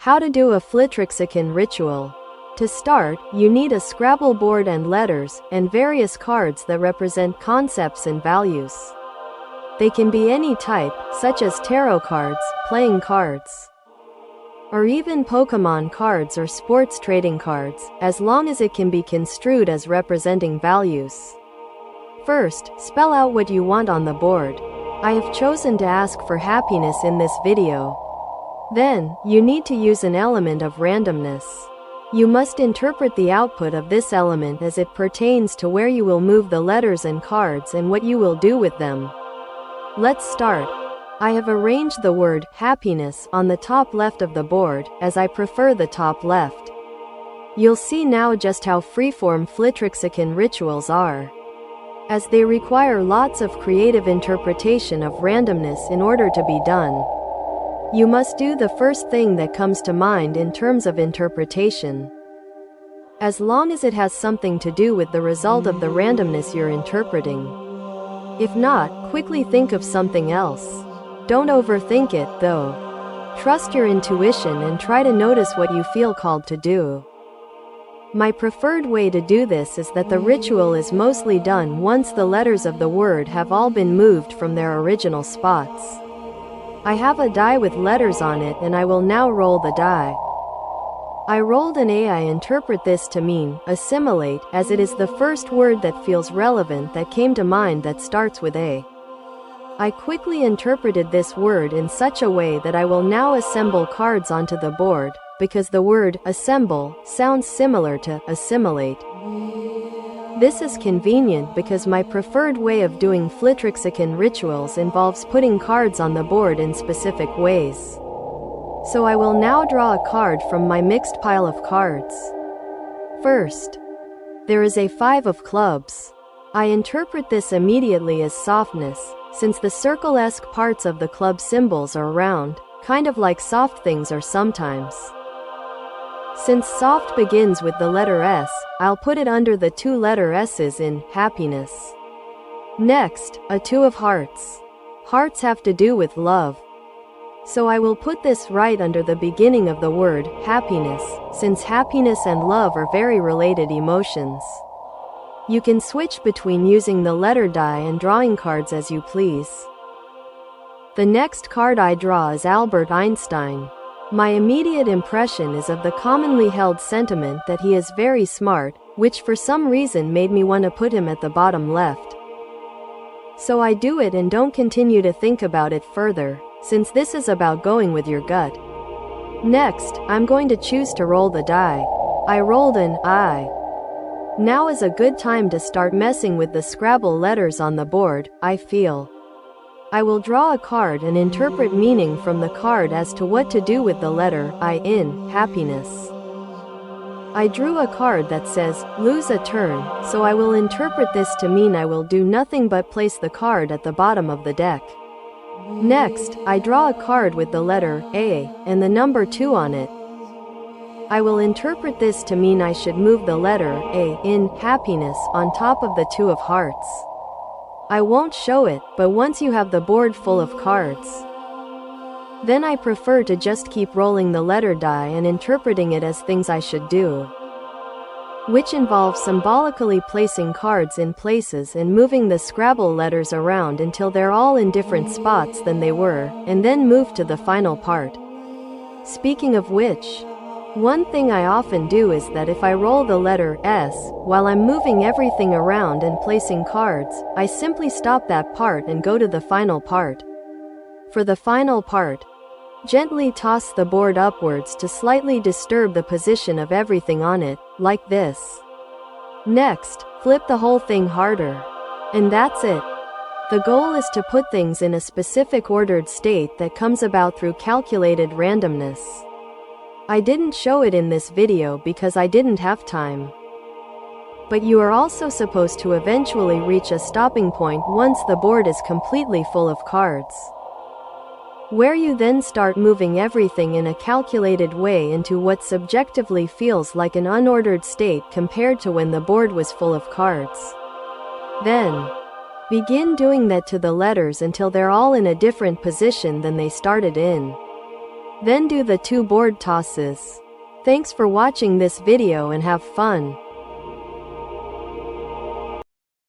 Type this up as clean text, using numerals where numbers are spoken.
How to do a Flitrixican ritual. To start, you need a Scrabble board and letters, and various cards that represent concepts and values. They can be any type, such as tarot cards, playing cards, or even Pokemon cards or sports trading cards, as long as it can be construed as representing values. First, spell out what you want on the board. I have chosen to ask for happiness in this video. Then, you need to use an element of randomness. You must interpret the output of this element as it pertains to where you will move the letters and cards and what you will do with them. Let's start. I have arranged the word happiness on the top left of the board, as I prefer the top left. You'll see now just how freeform Flitrixican rituals are, as they require lots of creative interpretation of randomness in order to be done. You must do the first thing that comes to mind in terms of interpretation, as long as it has something to do with the result of the randomness you're interpreting. If not, quickly think of something else. Don't overthink it, though. Trust your intuition and try to notice what you feel called to do. My preferred way to do this is that the ritual is mostly done once the letters of the word have all been moved from their original spots. I have a die with letters on it and I will now roll the die. I rolled an A. I interpret this to mean assimilate, as it is the first word that feels relevant that came to mind that starts with A. I quickly interpreted this word in such a way that I will now assemble cards onto the board, because the word assemble sounds similar to assimilate. This is convenient because my preferred way of doing Flitrixican rituals involves putting cards on the board in specific ways. So I will now draw a card from my mixed pile of cards. First, there is a 5 of clubs. I interpret this immediately as softness, since the circle-esque parts of the club symbols are round, kind of like soft things are sometimes. Since soft begins with the letter S, I'll put it under the 2 letter S's in happiness. Next, a 2 of hearts. Hearts have to do with love, so I will put this right under the beginning of the word happiness, since happiness and love are very related emotions. You can switch between using the letter die and drawing cards as you please. The next card I draw is Albert Einstein. My immediate impression is of the commonly held sentiment that he is very smart, which for some reason made me want to put him at the bottom left. So I do it and don't continue to think about it further, since this is about going with your gut. Next, I'm going to choose to roll the die. I rolled an I. Now is a good time to start messing with the Scrabble letters on the board, I feel. I will draw a card and interpret meaning from the card as to what to do with the letter I in happiness. I drew a card that says, lose a turn, so I will interpret this to mean I will do nothing but place the card at the bottom of the deck. Next, I draw a card with the letter A and the number 2 on it. I will interpret this to mean I should move the letter A in happiness on top of the 2 of hearts. I won't show it, but once you have the board full of cards, then I prefer to just keep rolling the letter die and interpreting it as things I should do, which involves symbolically placing cards in places and moving the Scrabble letters around until they're all in different spots than they were, and then move to the final part. Speaking of which, one thing I often do is that if I roll the letter S, while I'm moving everything around and placing cards, I simply stop that part and go to the final part. For the final part, gently toss the board upwards to slightly disturb the position of everything on it, like this. Next, flip the whole thing harder. And that's it. The goal is to put things in a specific ordered state that comes about through calculated randomness. I didn't show it in this video because I didn't have time. But you are also supposed to eventually reach a stopping point once the board is completely full of cards, where you then start moving everything in a calculated way into what subjectively feels like an unordered state compared to when the board was full of cards. Then, begin doing that to the letters until they're all in a different position than they started in. Then do the 2 board tosses. Thanks for watching this video and have fun.